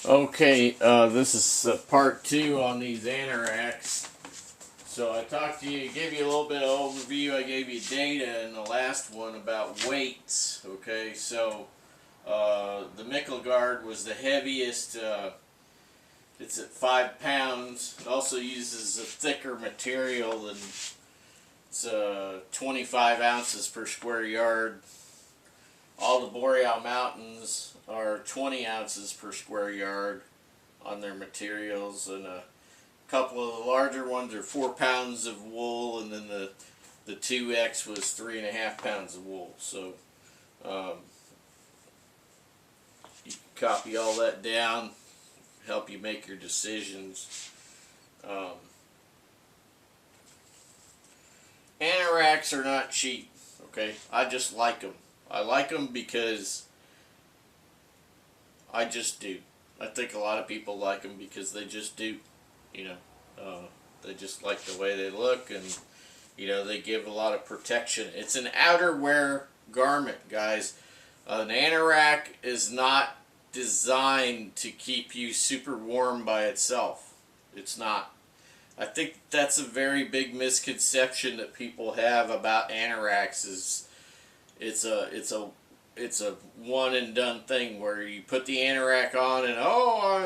Okay, this is part two on these anoraks. So I talked to you, gave you a little bit of overview. I gave you data in the last one about weights. Okay, so the Guard was the heaviest. It's at 5 pounds. It also uses a thicker material than it's 25 ounces per square yard. All the Boreal Mountains are 20 ounces per square yard on their materials, and a couple of the larger ones are 4 pounds of wool, and then the 2X was 3.5 pounds of wool. So you can copy all that down, help you make your decisions. Anoraks are not cheap, okay? I just like them. I like them because I just do. I think a lot of people like them because they just do. You know, they just like the way they look, and they give a lot of protection. It's an outerwear garment, guys. An anorak is not designed to keep you super warm by itself. It's not. I think that's a very big misconception that people have about anoraks. Is it's a one and done thing where you put the anorak on and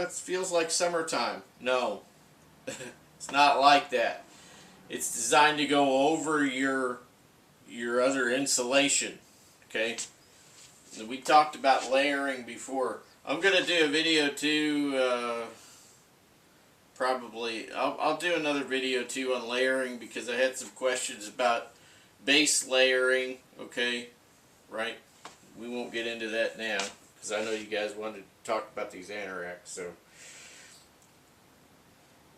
it feels like summertime. No, it's not like that. It's designed to go over your other insulation. Okay, and we talked about layering before. I'm gonna do a video too. Probably I'll do another video too on layering because I had some questions about base layering. Okay, right. We won't get into that now because I know you guys wanted to talk about these anoraks. So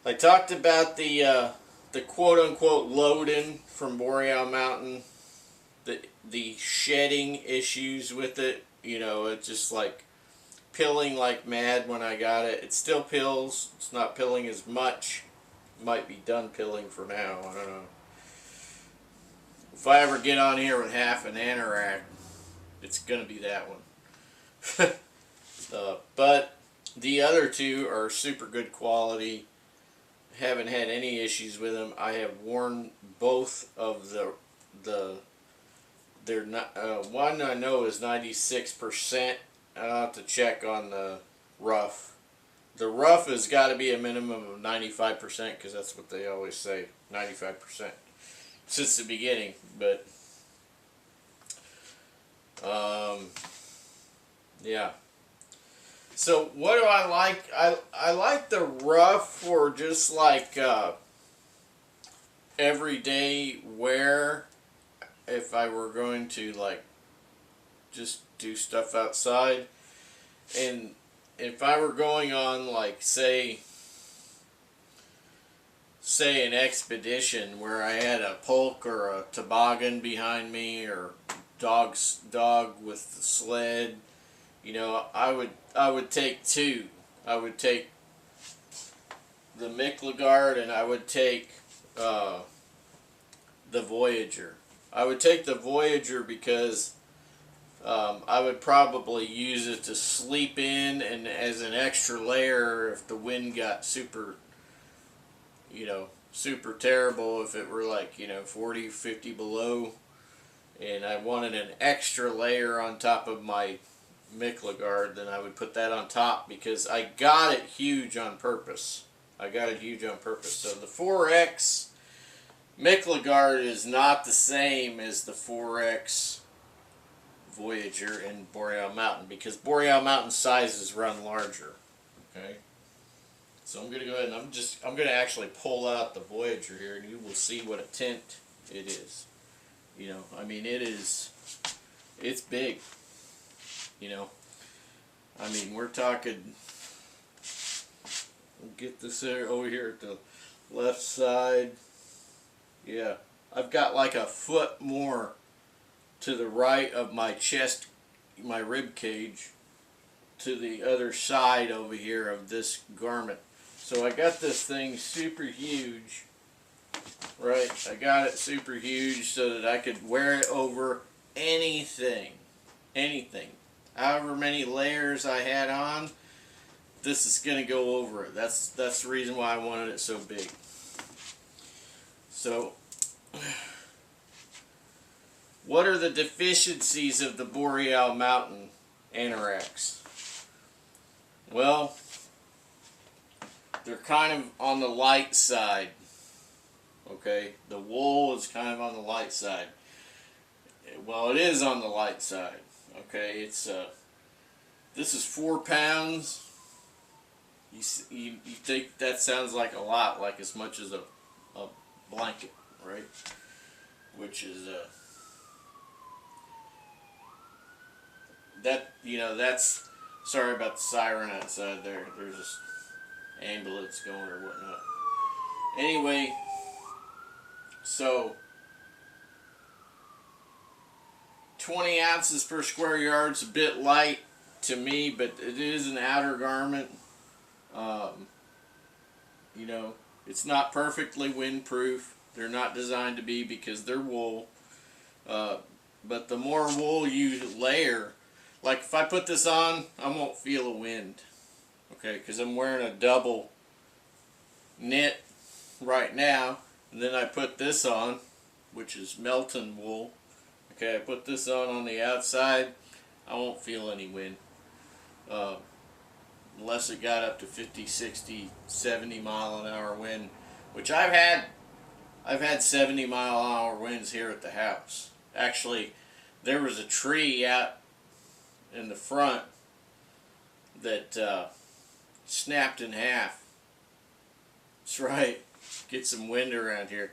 I talked about the quote unquote load-in from Boreal Mountain, the shedding issues with it. It's just like pilling like mad when I got it. It still pills. It's not pilling as much. Might be done pilling for now. I don't know. If I ever get on here with half an anorak, it's gonna be that one. But the other two are super good quality. Haven't had any issues with them. I have worn both of they're not one I know is 96%. I'll have to check on the rough. The rough has got to be a minimum of 95% because that's what they always say, 95% since the beginning. But yeah. So what do I like? I like the rough for just like everyday wear. If I were going to like just do stuff outside, and if I were going on like say an expedition where I had a polk or a toboggan behind me or dog with the sled, I would take two. I would take the Guard and I would take the Voyageur. I would take the Voyageur because I would probably use it to sleep in and as an extra layer if the wind got super terrible, if it were like 40, 50 below, and I wanted an extra layer on top of my Guard, then I would put that on top because I got it huge on purpose. So the 4X Guard is not the same as the 4X Voyageur in Boreal Mountain because Boreal Mountain sizes run larger. Okay, so I'm gonna go ahead and I'm gonna actually pull out the Voyageur here, and you will see what a tent it is. I mean it's big. I mean we're talking. We'll get this over here at the left side. Yeah, I've got like a foot more to the right of my chest, my rib cage, to the other side over here of this garment. So I got this thing super huge, right? I got it super huge so that I could wear it over anything. However many layers I had on, this is going to go over it. That's the reason why I wanted it so big. So, what are the deficiencies of the Boreal Mountain Anoraks? Well, they're kind of on the light side. Okay, the wool is kind of on the light side. Well, it is on the light side. Okay, it's this is 4 pounds. You think that sounds like a lot, like as much as a blanket, right? Which is that, you know, that's, sorry about the siren outside there. There's just ambulance going or whatnot. Anyway, so 20 ounces per square yard is a bit light to me, but it is an outer garment. You know, it's not perfectly windproof. They're not designed to be because they're wool. But the more wool you layer, like if I put this on, I won't feel a wind. Okay, because I'm wearing a double knit right now. And then I put this on, which is Melton wool. Okay, I put this on the outside. I won't feel any wind. Unless it got up to 50, 60, 70 mile an hour wind, which I've had 70 mile an hour winds here at the house. Actually, there was a tree out in the front that snapped in half. That's right. Get some wind around here.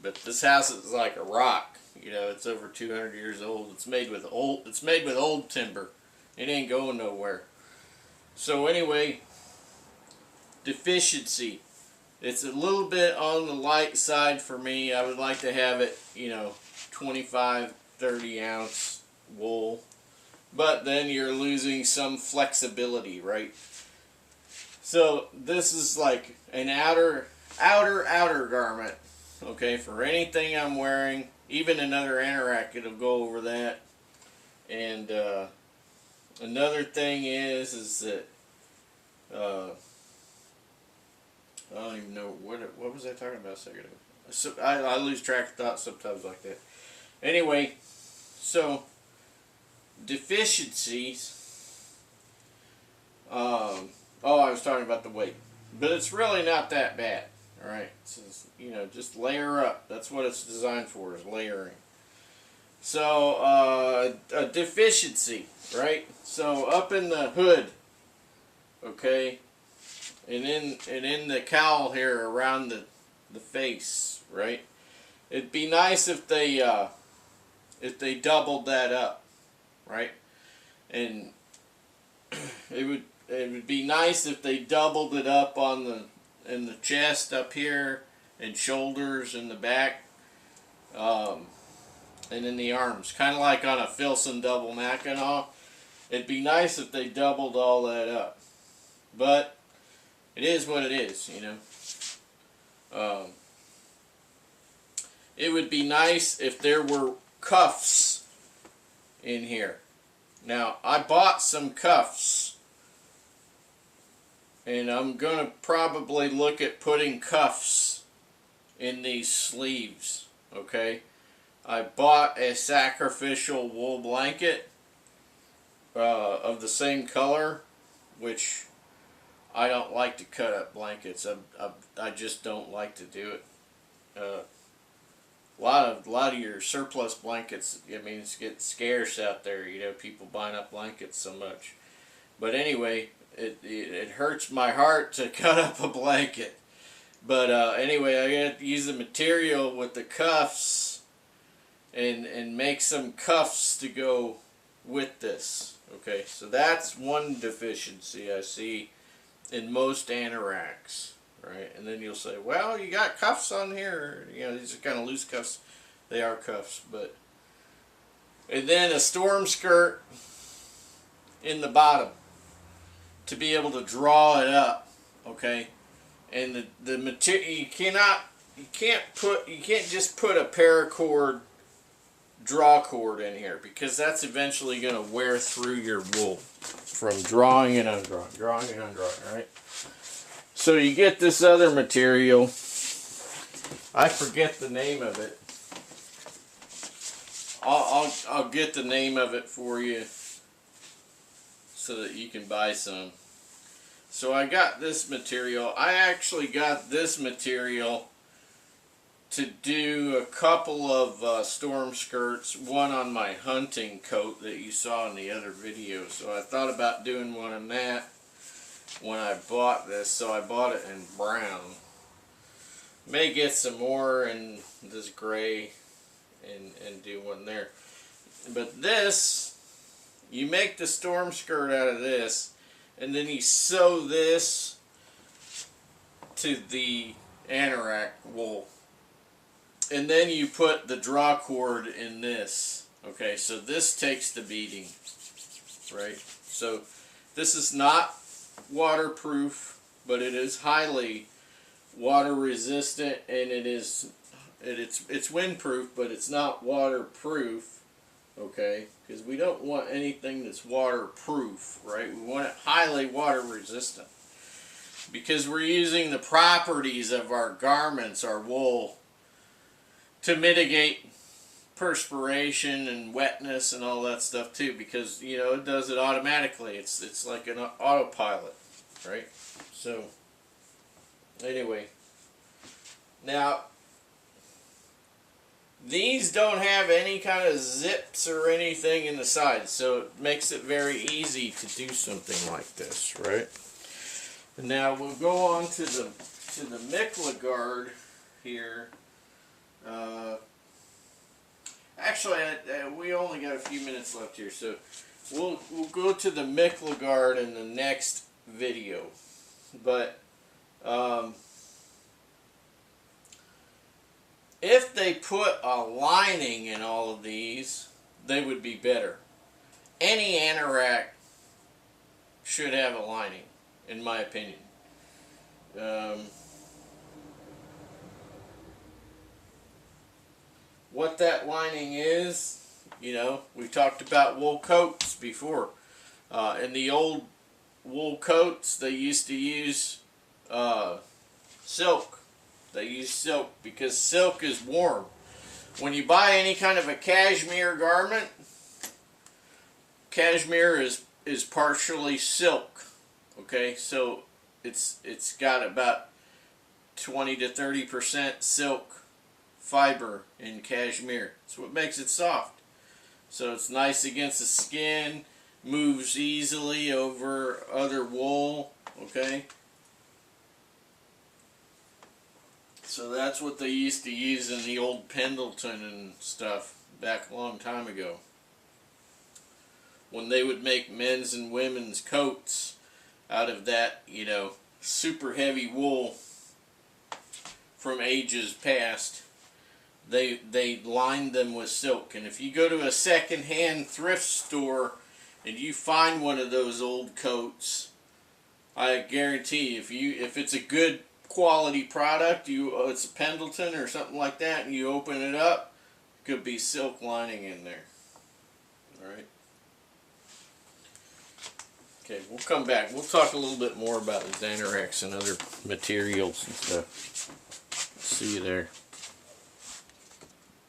But this house is like a rock. You know, it's over 200 years old. It's made with old timber. It ain't going nowhere. So anyway, deficiency. It's a little bit on the light side for me. I would like to have it, you know, 25, 30 ounce wool. But then you're losing some flexibility, right? So this is like an outer garment. Okay, for anything I'm wearing, even another anorak, it'll go over that. And another thing is that I don't even know what was I talking about a second ago. So I lose track of thought sometimes like that. Anyway, so deficiencies. Oh, I was talking about the weight, but it's really not that bad. All right, so, you know, just layer up. That's what it's designed for, is layering. So a deficiency, right? So up in the hood, okay, and in the cowl here around the face, right? It'd be nice if they doubled that up, right? And it would be nice if they doubled it up on in the chest up here, and shoulders in the back, and in the arms, kind of like on a Filson double Mackinaw. It'd be nice if they doubled all that up, but it is what it is, you know. It would be nice if there were cuffs in here. Now, I bought some cuffs, and I'm going to probably look at putting cuffs in these sleeves, okay? I bought a sacrificial wool blanket of the same color, which I don't like to cut up blankets. I just don't like to do it. A lot of your surplus blankets, I mean, it's getting scarce out there, you know, people buying up blankets so much. But anyway, it hurts my heart to cut up a blanket. But anyway, I got to use the material with the cuffs and make some cuffs to go with this. Okay, so that's one deficiency I see in most anoraks, right? And then you'll say, well, you got cuffs on here. You know, these are kind of loose cuffs. They are cuffs, but... And then a storm skirt in the bottom to be able to draw it up, okay? And the material, you can't just put a paracord draw cord in here, because that's eventually going to wear through your wool. from drawing and undrawing, right? So you get this other material. I forget the name of it. I'll get the name of it for you so that you can buy some. So I got this material. I actually got this material to do a couple of storm skirts, one on my hunting coat that you saw in the other video. So I thought about doing one on that when I bought this. So I bought it in brown. May get some more in this gray and do one there. But this, you make the storm skirt out of this, and then you sew this to the anorak wool. And then you put the draw cord in this. Okay, so this takes the beating, right? So this is not waterproof, but it is highly water resistant, and it's windproof, but it's not waterproof. Okay, because we don't want anything that's waterproof, right? We want it highly water resistant, because we're using the properties of our garments, our wool, to mitigate perspiration and wetness and all that stuff too, because you know it does it automatically. It's like an autopilot, right? So anyway, now these don't have any kind of zips or anything in the sides, so it makes it very easy to do something like this, right? And now we'll go on to the Mikla guard here. Actually, we only got a few minutes left here, so we'll go to the Mikla guard in the next video. But if they put a lining in all of these, they would be better. Any anorak should have a lining, in my opinion. What that lining is, you know, we talked about wool coats before. In the old wool coats, they used to use silk. They use silk because silk is warm. When you buy any kind of a cashmere garment, cashmere is partially silk. Okay, so it's got about 20 to 30% silk fiber in cashmere. That's what makes it soft. So it's nice against the skin, moves easily over other wool, okay? So that's what they used to use in the old Pendleton and stuff back a long time ago. When they would make men's and women's coats out of that, you know, super heavy wool from ages past, they lined them with silk. And if you go to a second-hand thrift store and you find one of those old coats, I guarantee if it's a good quality product, it's a Pendleton or something like that, and you open it up, could be silk lining in there. Alright. Okay, we'll come back. We'll talk a little bit more about the anoraks and other materials and stuff. See you there.